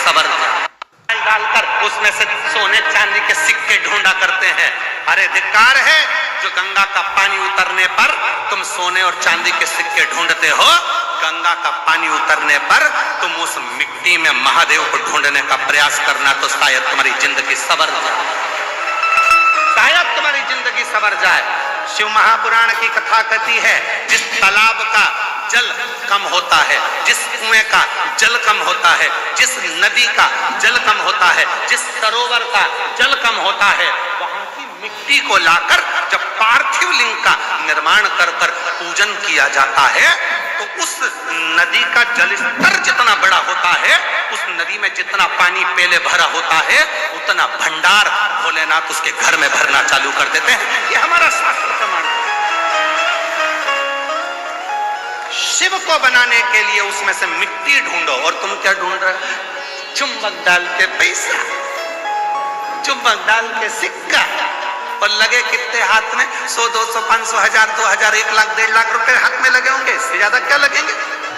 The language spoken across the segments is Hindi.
सवर जाए। डालकर उसमें से सोने चांदी के सिक्के ढूंढा करते हैं। अरे धिक्कार है जो गंगा का पानी उतरने पर तुम सोने और चांदी के सिक्के ढूंढते हो। गंगा का पानी उतरने पर तुम उस मिट्टी में महादेव को ढूंढने का प्रयास करना, तो शायद तुम्हारी जिंदगी सवर जाए, शायद तुम्हारी जिंदगी सवर जाए। शिव महापुराण की कथा कहती है, जिस तालाब का जल कम होता है, जिस कुएं का जल कम होता है, जिस नदी का जल कम होता है, जिस सरोवर का जल कम होता है, वहां की मिट्टी को लाकर जब पार्थिव लिंग का निर्माण कर कर पूजन किया जाता है, तो उस नदी का जल स्तर जितना बड़ा होता है, उस नदी में जितना पानी पहले भरा होता है, उतना भंडार भोलेनाथ उसके घर में भरना चालू कर देते हैं। ये हमारा शास्त्र प्रमाण है। शिव को बनाने के लिए उसमें से मिट्टी ढूंढो, और तुम क्या ढूंढ रहे हो? चुंबक डाल के पैसा, चुंबक डाल के सिक्का, और लगे कितने हाथ में? 100, 200, 500, 1000, 2000, 1 लाख, 1.5 लाख रुपए हाथ में लगे होंगे। इससे ज्यादा क्या लगेंगे?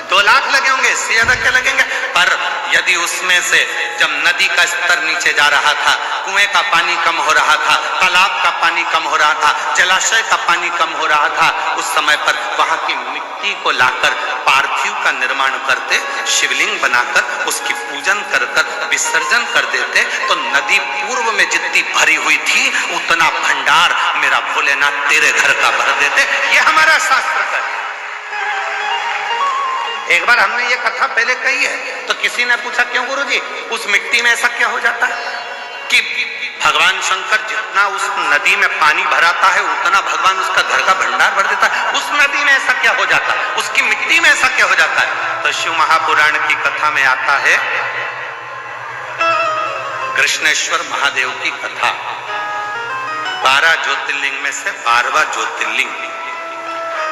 2 लाख लगे होंगे, इससे ज्यादा क्या लगेंगे? पर यदि उसमें से जब नदी का स्तर नीचे जा रहा था, कुएं का पानी कम हो रहा था, तालाब का पानी कम हो रहा था, जलाशय का पानी कम हो रहा था, उस समय पर वहां की मिट्टी को लाकर पार्थिव का निर्माण करते, शिवलिंग बनाकर उसकी पूजन कर कर विसर्जन कर देते, तो नदी पूर्व में जितनी भरी हुई थी उतना भंडार मेरा भोलेनाथ तेरे घर का भर देते। ये हमारा शास्त्र का है। एक बार हमने ये कथा पहले कही है, तो किसी ने पूछा, क्यों गुरुजी, उस मिट्टी में ऐसा क्या हो जाता है कि भगवान शंकर जितना उस नदी में पानी भराता है उतना भगवान उसका घर का भंडार भर देता है, उस नदी में ऐसा क्या हो जाता है, उसकी मिट्टी में ऐसा क्या हो जाता है? तो शिव महापुराण की कथा में आता है, कृष्णेश्वर महादेव की कथा, 12 ज्योतिर्लिंग में से 12वां ज्योतिर्लिंग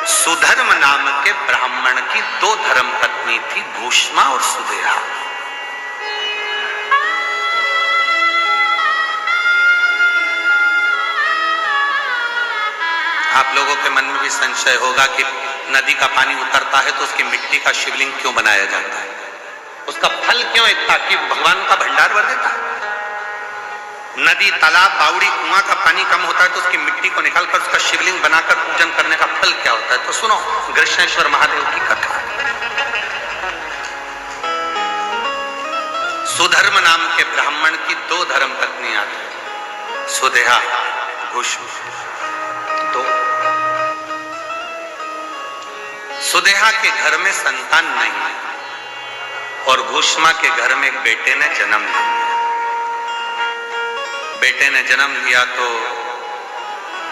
सुधर्म नाम के ब्राह्मण की 2 धर्म पत्नी थी, भूष्मा और सुदेहा। आप लोगों के मन में भी संशय होगा कि नदी का पानी उतरता है तो उसकी मिट्टी का शिवलिंग क्यों बनाया जाता है? उसका फल क्यों इतना कि भगवान का भंडार भर देता है? नदी, तालाब, बावड़ी, कुआं का पानी कम होता है तो उसकी मिट्टी को निकालकर उसका शिवलिंग बनाकर पूजन करने का फल क्या होता है? तो सुनो कृष्णेश्वर महादेव की कथा। सुधर्म नाम के ब्राह्मण की 2 धर्म पत्नियां थी, सुदेहा, भूष्मा। 2। सुदेहा के घर में संतान नहीं और भूष्मा के घर में एक बेटे ने जन्म लिया। बेटे ने जन्म लिया तो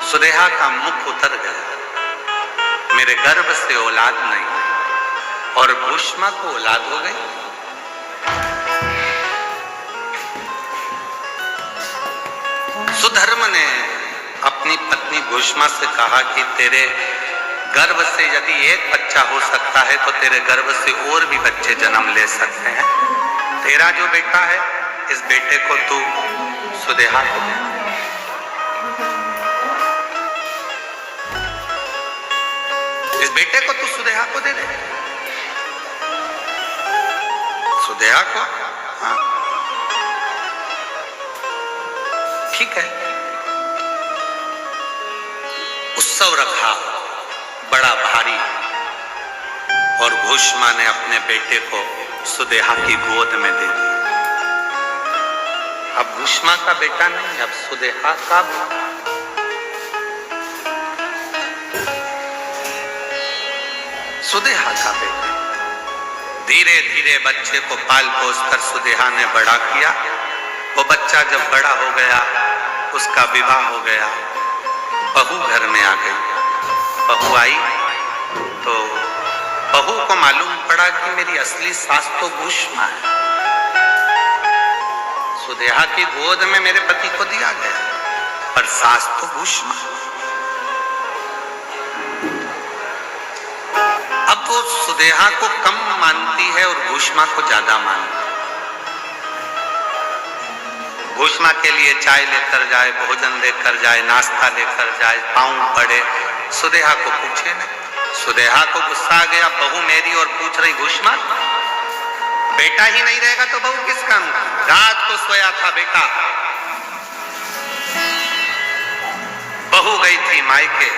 सुदेहा का मुख उतर गया, मेरे गर्भ से औलाद नहीं, और भूष्मा को औलाद हो गई। सुधर्म ने अपनी पत्नी भूष्मा से कहा कि तेरे गर्भ से यदि एक बच्चा हो सकता है तो तेरे गर्भ से और भी बच्चे जन्म ले सकते हैं। तेरा जो बेटा है, इस बेटे को तू सुदेहा को दे। इस बेटे को तू सुदेहा को दे दे। सुदेहा को? हाँ, ठीक है। उत्सव रखा बड़ा भारी, और भूष्मा ने अपने बेटे को सुदेहा की गोद में दे दिया। अब भूष्मा का बेटा नहीं, अब सुदेहा का बेटा। सुदेहा का बेटा। धीरे धीरे बच्चे को पाल पोस कर सुदेहा ने बड़ा किया। वो बच्चा जब बड़ा हो गया, उसका विवाह हो गया, बहू घर में आ गई। बहू आई तो बहू को मालूम पड़ा कि मेरी असली सास तो भूष्मा है। सुदेहा की गोद में मेरे पति को दिया गया, पर सास तो भूष्मा। अब वो सुदेहा को कम मानती है और भूष्मा को ज्यादा मानती है। भूष्मा के लिए चाय लेकर जाए, भोजन लेकर जाए, नाश्ता लेकर जाए, पाँव पड़े, सुदेहा को पूछे नहीं। सुदेहा को गुस्सा आ गया, बहू मेरी और पूछ रही भूष्मा। बेटा ही नहीं रहेगा तो बहू किस काम का? रात को सोया था बेटा, बहू गई थी मायके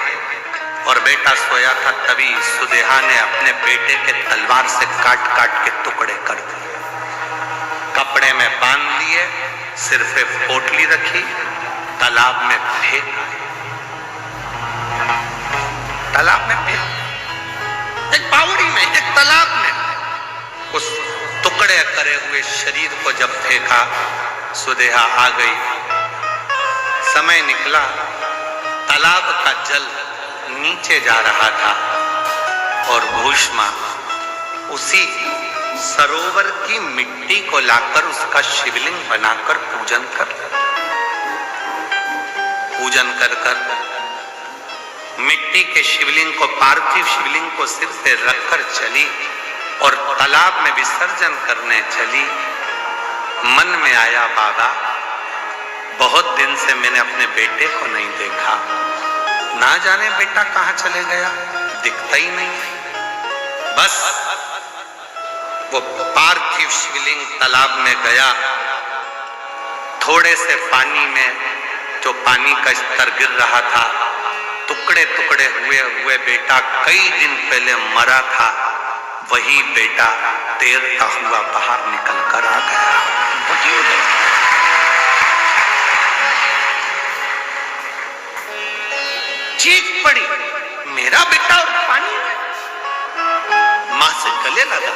और बेटा सोया था, तभी सुदेहा ने अपने बेटे के तलवार से काट काट के टुकड़े कर दिए, कपड़े में बांध लिए, सिर पे पोटली रखी, तालाब में फेंक, तालाब में फेंक, एक बावड़ी में, एक तालाब में। उस टुकड़े करे हुए शरीर को जब फेंका, सुदेहा आ गई, समय निकला, तालाब का जल नीचे जा रहा था और भूष्मा उसी सरोवर की मिट्टी को लाकर उसका शिवलिंग बनाकर पूजन कर मिट्टी के शिवलिंग को, पार्थिव शिवलिंग को सिर पे रखकर चली और तालाब में विसर्जन करने चली। मन में आया, बाबा बहुत दिन से मैंने अपने बेटे को नहीं देखा, ना जाने बेटा कहां चले गया, दिखता ही नहीं। बस वो पार्थिव शिवलिंग तालाब में गया, थोड़े से पानी में जो पानी का स्तर गिर रहा था, टुकड़े टुकड़े हुए बेटा कई दिन पहले मरा था, वही बेटा तैरता हुआ बाहर निकल कर आ गया। चीख पड़ी, मेरा बेटा और पानी में। मां से गले लगा,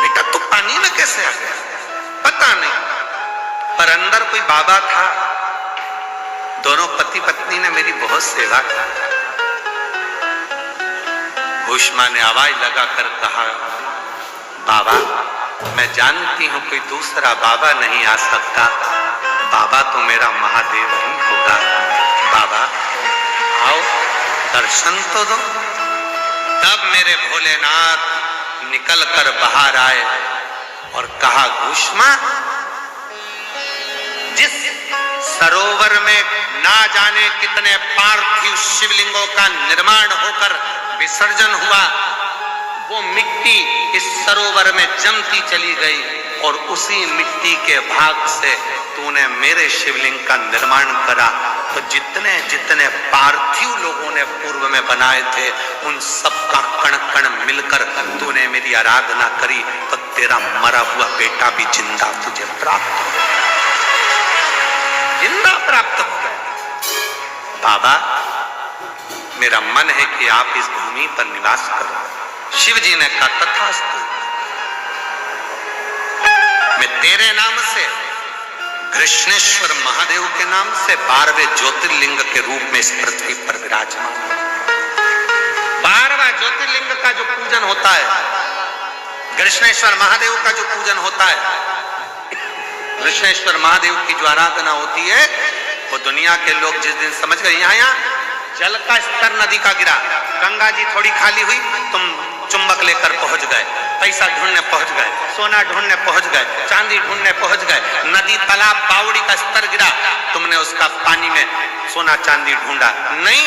बेटा तू पानी में कैसे आ गया? पता नहीं, पर अंदर कोई बाबा था, दोनों पति पत्नी ने मेरी बहुत सेवा की। भूष्मा ने आवाज लगाकर कहा, बाबा मैं जानती हूं कोई दूसरा बाबा नहीं आ सकता, बाबा तो मेरा महादेव ही होगा। बाबा आओ दर्शन तो दो। तब मेरे भोलेनाथ निकल कर बाहर आए और कहा, भूष्मा जिस सरोवर में ना जाने कितने पार्थिव शिवलिंगों का निर्माण होकर विसर्जन हुआ, वो मिट्टी इस सरोवर में जमती चली गई और उसी मिट्टी के भाग से तूने मेरे शिवलिंग का निर्माण करा। तो जितने जितने पार्थिव लोगों ने पूर्व में बनाए थे, उन सब का कण कण मिलकर तूने मेरी आराधना करी, तो तेरा मरा हुआ बेटा भी जिंदा तुझे प्राप्त हो गया, जिंदा प्राप्त हो गया। बाबा मेरा मन है कि आप इस भूमि पर निवास करो। शिव जी ने कहा, तथास्तु, मैं तेरे नाम से, कृष्णेश्वर महादेव के नाम से 12वें ज्योतिर्लिंग के रूप में इस पृथ्वी पर विराजमान। 12वां ज्योतिर्लिंग का जो पूजन होता है, कृष्णेश्वर महादेव का जो पूजन होता है, कृष्णेश्वर महादेव की जो आराधना होती है, वो दुनिया के लोग जिस दिन समझ गए, यहाँ जल का स्तर नदी का गिरा, गंगा जी थोड़ी खाली हुई, तुम चुंबक लेकर पहुंच गए, पैसा ढूंढने पहुंच गए, सोना ढूंढने पहुंच गए, चांदी ढूंढने पहुंच गए, नदी तालाब बावड़ी का स्तर गिरा, तुमने उसका पानी में सोना चांदी ढूंढा नहीं।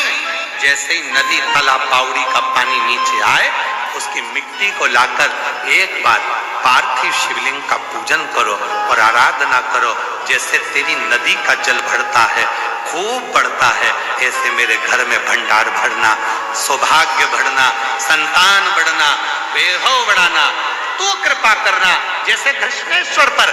जैसे ही नदी तालाब बावड़ी का पानी नीचे आए, उसकी मिट्टी को लाकर एक बार पार्थिव शिवलिंग का पूजन करो और आराधना करो। जैसे तेरी नदी का जल बढ़ता है, खूब बढ़ता है, ऐसे मेरे घर में भंडार भरना, सौभाग्य बढ़ना, संतान बढ़ना, वैभव बढ़ाना, तो कृपा करना। जैसे कृष्णेश्वर पर